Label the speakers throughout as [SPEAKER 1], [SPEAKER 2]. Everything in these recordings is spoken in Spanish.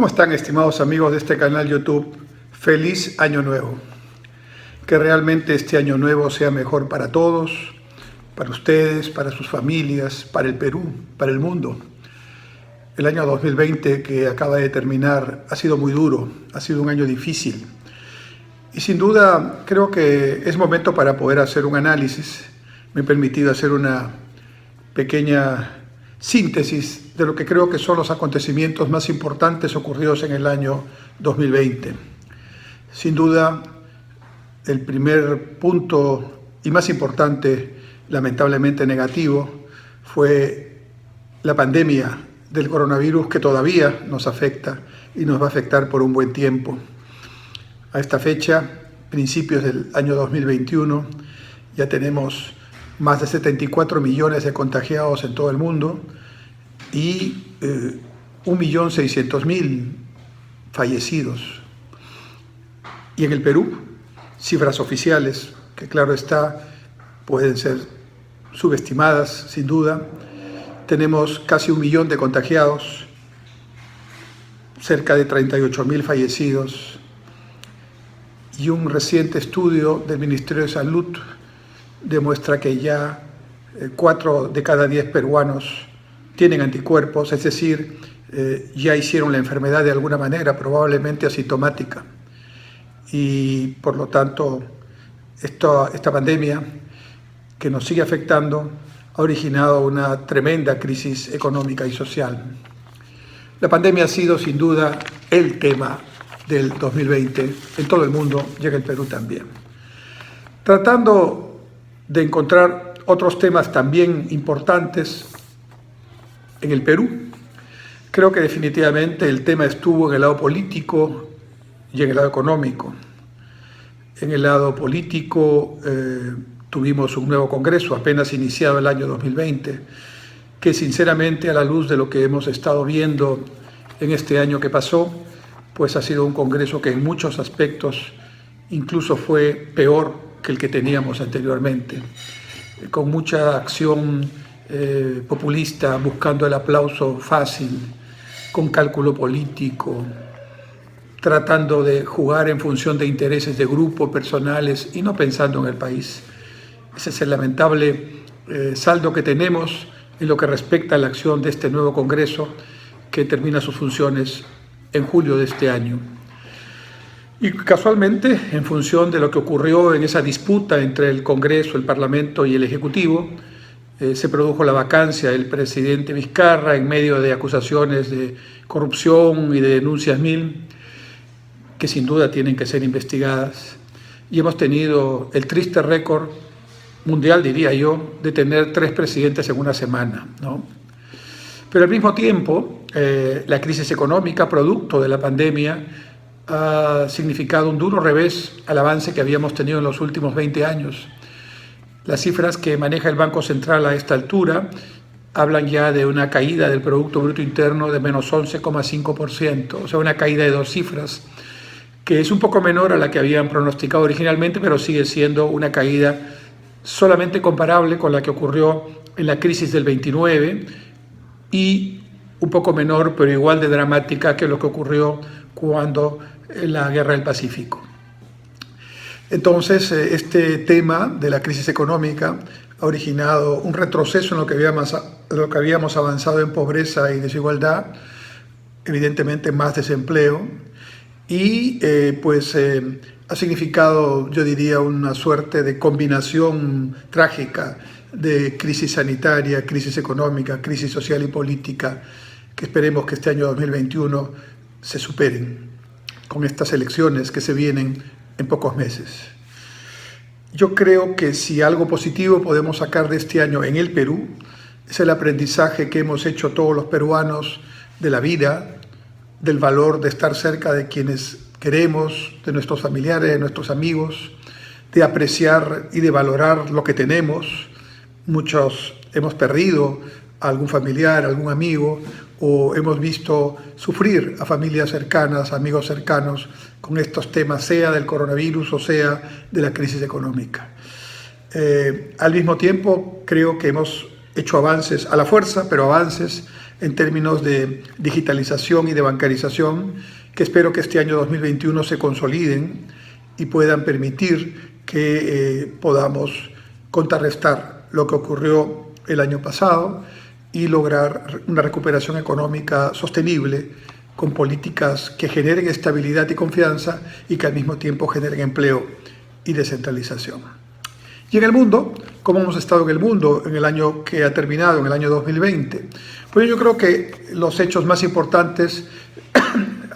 [SPEAKER 1] ¿Cómo están, estimados amigos de este canal YouTube? Feliz Año Nuevo. Que realmente este Año Nuevo sea mejor para todos, para ustedes, para sus familias, para el Perú, para el mundo. El año 2020 que acaba de terminar ha sido muy duro, ha sido un año difícil. Y sin duda creo que es momento para poder hacer un análisis. Me he permitido hacer una pequeña síntesis de lo que creo que son los acontecimientos más importantes ocurridos en el año 2020. Sin duda, el primer punto y más importante, lamentablemente negativo, fue la pandemia del coronavirus que todavía nos afecta y nos va a afectar por un buen tiempo. A esta fecha, principios del año 2021, ya tenemos más de 74 millones de contagiados en todo el mundo y 1.600.000 fallecidos. Y en el Perú, cifras oficiales, que claro está, pueden ser subestimadas sin duda, tenemos casi 1 millón de contagiados, cerca de 38.000 fallecidos, y un reciente estudio del Ministerio de Salud demuestra que ya 4 de cada 10 peruanos tienen anticuerpos, es decir, ya hicieron la enfermedad de alguna manera, probablemente asintomática. Y por lo tanto, esta pandemia que nos sigue afectando ha originado una tremenda crisis económica y social. La pandemia ha sido sin duda el tema del 2020 en todo el mundo y en el Perú también. Tratando de encontrar otros temas también importantes en el Perú, creo que definitivamente el tema estuvo en el lado político y en el lado económico. En el lado político tuvimos un nuevo Congreso apenas iniciado el año 2020, que sinceramente a la luz de lo que hemos estado viendo en este año que pasó, pues ha sido un Congreso que en muchos aspectos incluso fue peor que el que teníamos anteriormente, con mucha acción populista, buscando el aplauso fácil, con cálculo político, tratando de jugar en función de intereses de grupo, personales y no pensando en el país. Ese es el lamentable saldo que tenemos en lo que respecta a la acción de este nuevo Congreso que termina sus funciones en julio de este año. Y casualmente, en función de lo que ocurrió en esa disputa entre el Congreso, el Parlamento y el Ejecutivo, se produjo la vacancia del presidente Vizcarra en medio de acusaciones de corrupción y de denuncias mil, que sin duda tienen que ser investigadas. Y hemos tenido el triste récord mundial, diría yo, de tener 3 presidentes en una semana, ¿no? Pero al mismo tiempo, la crisis económica, producto de la pandemia, ha significado un duro revés al avance que habíamos tenido en los últimos 20 años. Las cifras que maneja el Banco Central a esta altura hablan ya de una caída del Producto Bruto Interno de menos 11,5%, o sea, una caída de 2 cifras, que es un poco menor a la que habían pronosticado originalmente, pero sigue siendo una caída solamente comparable con la que ocurrió en la crisis del 29 y un poco menor, pero igual de dramática que lo que ocurrió cuando la Guerra del Pacífico. Entonces, este tema de la crisis económica ha originado un retroceso en lo que habíamos avanzado en pobreza y desigualdad, evidentemente más desempleo, y ha significado, yo diría, una suerte de combinación trágica de crisis sanitaria, crisis económica, crisis social y política, que esperemos que este año 2021 se superen con estas elecciones que se vienen en pocos meses. Yo creo que si algo positivo podemos sacar de este año en el Perú, es el aprendizaje que hemos hecho todos los peruanos de la vida, del valor de estar cerca de quienes queremos, de nuestros familiares, de nuestros amigos, de apreciar y de valorar lo que tenemos. Muchos hemos perdido a algún familiar, a algún amigo, o hemos visto sufrir a familias cercanas, amigos cercanos, con estos temas, sea del coronavirus o sea de la crisis económica. Al mismo tiempo, creo que hemos hecho avances a la fuerza, pero avances en términos de digitalización y de bancarización, que espero que este año 2021 se consoliden y puedan permitir que podamos contrarrestar lo que ocurrió el año pasado y lograr una recuperación económica sostenible con políticas que generen estabilidad y confianza y que al mismo tiempo generen empleo y descentralización. Y en el mundo, ¿cómo hemos estado en el mundo en el año que ha terminado, en el año 2020? Pues yo creo que los hechos más importantes,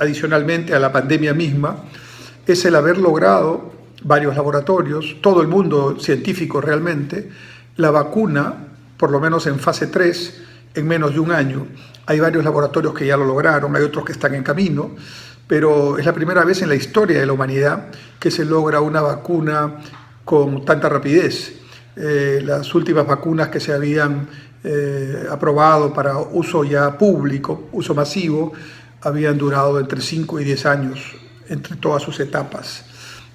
[SPEAKER 1] adicionalmente a la pandemia misma, es el haber logrado varios laboratorios, todo el mundo científico realmente, la vacuna, por lo menos en fase 3, en menos de un año. Hay varios laboratorios que ya lo lograron, hay otros que están en camino, pero es la primera vez en la historia de la humanidad que se logra una vacuna con tanta rapidez. Las últimas vacunas que se habían aprobado para uso ya público, uso masivo, habían durado entre 5 y 10 años entre todas sus etapas.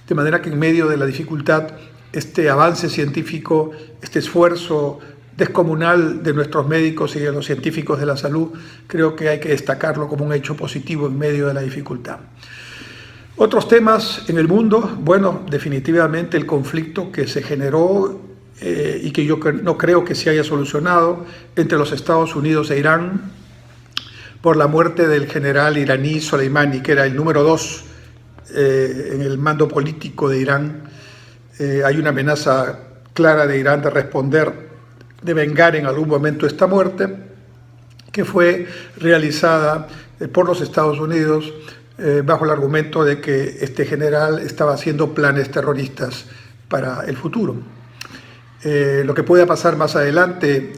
[SPEAKER 1] De manera que en medio de la dificultad, este avance científico, este esfuerzo descomunal de nuestros médicos y de los científicos de la salud, creo que hay que destacarlo como un hecho positivo en medio de la dificultad. Otros temas en el mundo, bueno, definitivamente el conflicto que se generó y que yo no creo que se haya solucionado entre los Estados Unidos e Irán por la muerte del general iraní Soleimani, que era el número 2 en el mando político de Irán. Hay una amenaza clara de Irán de responder, de vengar en algún momento esta muerte, que fue realizada por los Estados Unidos bajo el argumento de que este general estaba haciendo planes terroristas para el futuro. Lo que pueda pasar más adelante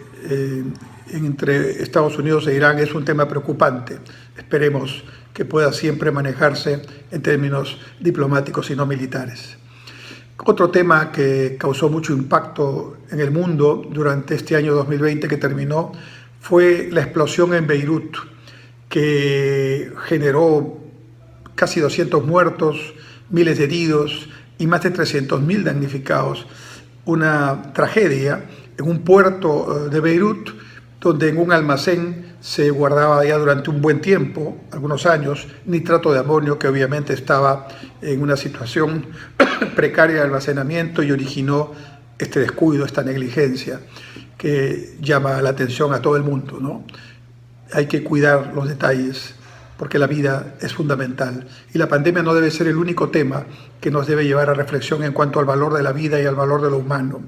[SPEAKER 1] entre Estados Unidos e Irán es un tema preocupante. Esperemos que pueda siempre manejarse en términos diplomáticos y no militares. Otro tema que causó mucho impacto en el mundo durante este año 2020 que terminó fue la explosión en Beirut, que generó casi 200 muertos, miles de heridos y más de 300.000 damnificados. Una tragedia en un puerto de Beirut, donde en un almacén se guardaba ya durante un buen tiempo, algunos años, nitrato de amonio, que obviamente estaba en una situación precaria de almacenamiento y originó este descuido, esta negligencia que llama la atención a todo el mundo, ¿no? Hay que cuidar los detalles porque la vida es fundamental y la pandemia no debe ser el único tema que nos debe llevar a reflexión en cuanto al valor de la vida y al valor de lo humano.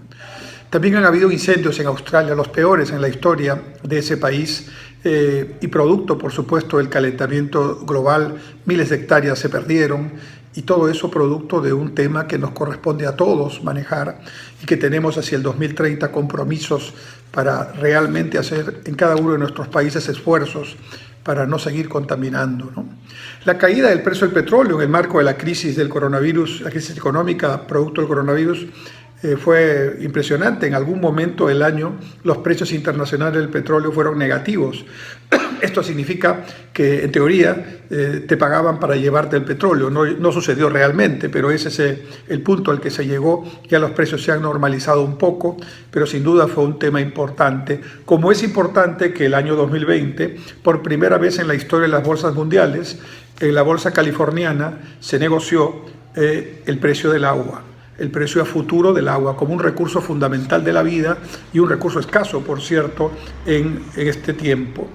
[SPEAKER 1] También han habido incendios en Australia, los peores en la historia de ese país, y producto, por supuesto, del calentamiento global, miles de hectáreas se perdieron, y todo eso producto de un tema que nos corresponde a todos manejar y que tenemos hacia el 2030 compromisos para realmente hacer en cada uno de nuestros países esfuerzos para no seguir contaminando, ¿no? La caída del precio del petróleo en el marco de la crisis del coronavirus, la crisis económica producto del coronavirus, fue impresionante. En algún momento del año los precios internacionales del petróleo fueron negativos. Esto significa que en teoría te pagaban para llevarte el petróleo. No sucedió realmente, pero ese es el punto al que se llegó. Ya los precios se han normalizado un poco, pero sin duda fue un tema importante. Como es importante que el año 2020, por primera vez en la historia de las bolsas mundiales, en la bolsa californiana se negoció el precio del agua, el precio a futuro del agua como un recurso fundamental de la vida y un recurso escaso, por cierto, en este tiempo.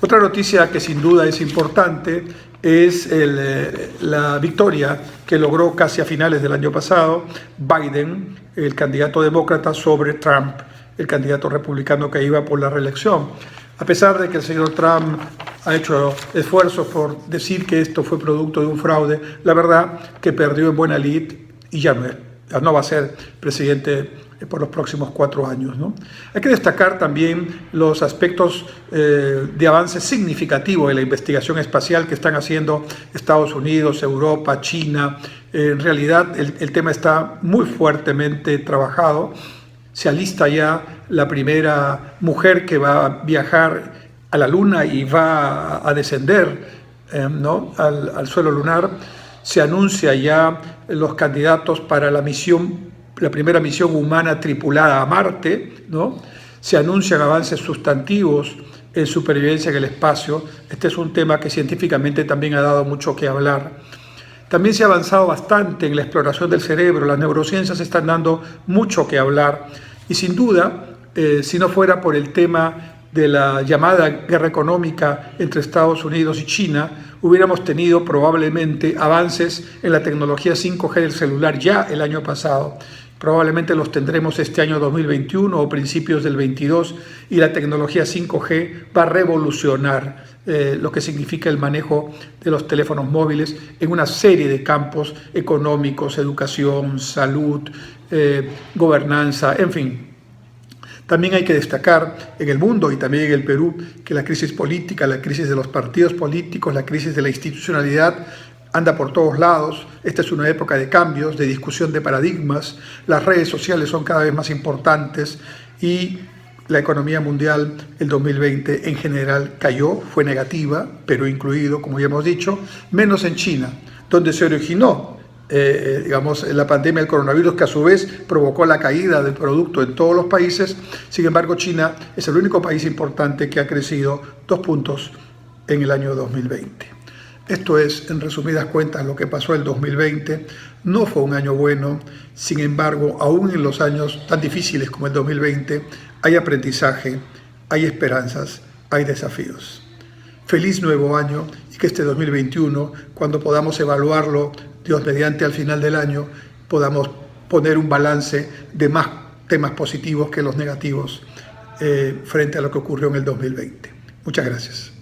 [SPEAKER 1] Otra noticia que sin duda es importante es la victoria que logró casi a finales del año pasado Biden, el candidato demócrata, sobre Trump, el candidato republicano que iba por la reelección. A pesar de que el señor Trump ha hecho esfuerzos por decir que esto fue producto de un fraude, la verdad que perdió en buena lid y ya no va a ser presidente por los próximos 4 años, ¿no? Hay que destacar también los aspectos de avance significativo de la investigación espacial que están haciendo Estados Unidos, Europa, China. En realidad el tema está muy fuertemente trabajado. Se alista ya la primera mujer que va a viajar a la Luna y va a descender ¿no? al suelo lunar. Se anuncia ya los candidatos para la primera misión humana tripulada a Marte, ¿no? Se anuncian avances sustantivos en supervivencia en el espacio. Este es un tema que científicamente también ha dado mucho que hablar. También se ha avanzado bastante en la exploración del cerebro. Las neurociencias están dando mucho que hablar. Y sin duda, si no fuera por el tema de la llamada guerra económica entre Estados Unidos y China, hubiéramos tenido probablemente avances en la tecnología 5G del celular ya el año pasado. Probablemente los tendremos este año 2021 o principios del 22, y la tecnología 5G va a revolucionar lo que significa el manejo de los teléfonos móviles en una serie de campos económicos, educación, salud, gobernanza, en fin. También hay que destacar en el mundo y también en el Perú que la crisis política, la crisis de los partidos políticos, la crisis de la institucionalidad anda por todos lados. Esta es una época de cambios, de discusión de paradigmas. Las redes sociales son cada vez más importantes y la economía mundial el 2020 en general cayó, fue negativa, Perú incluido, como ya hemos dicho, menos en China, donde se originó la pandemia del coronavirus, que a su vez provocó la caída del producto en todos los países. Sin embargo, China es el único país importante que ha crecido 2 puntos en el año 2020. Esto es, en resumidas cuentas, lo que pasó el 2020. No fue un año bueno. Sin embargo, aún en los años tan difíciles como el 2020, hay aprendizaje, hay esperanzas, hay desafíos. Feliz nuevo año, y que este 2021, cuando podamos evaluarlo, Dios mediante, al final del año, podamos poner un balance de más temas positivos que los negativos frente a lo que ocurrió en el 2020. Muchas gracias.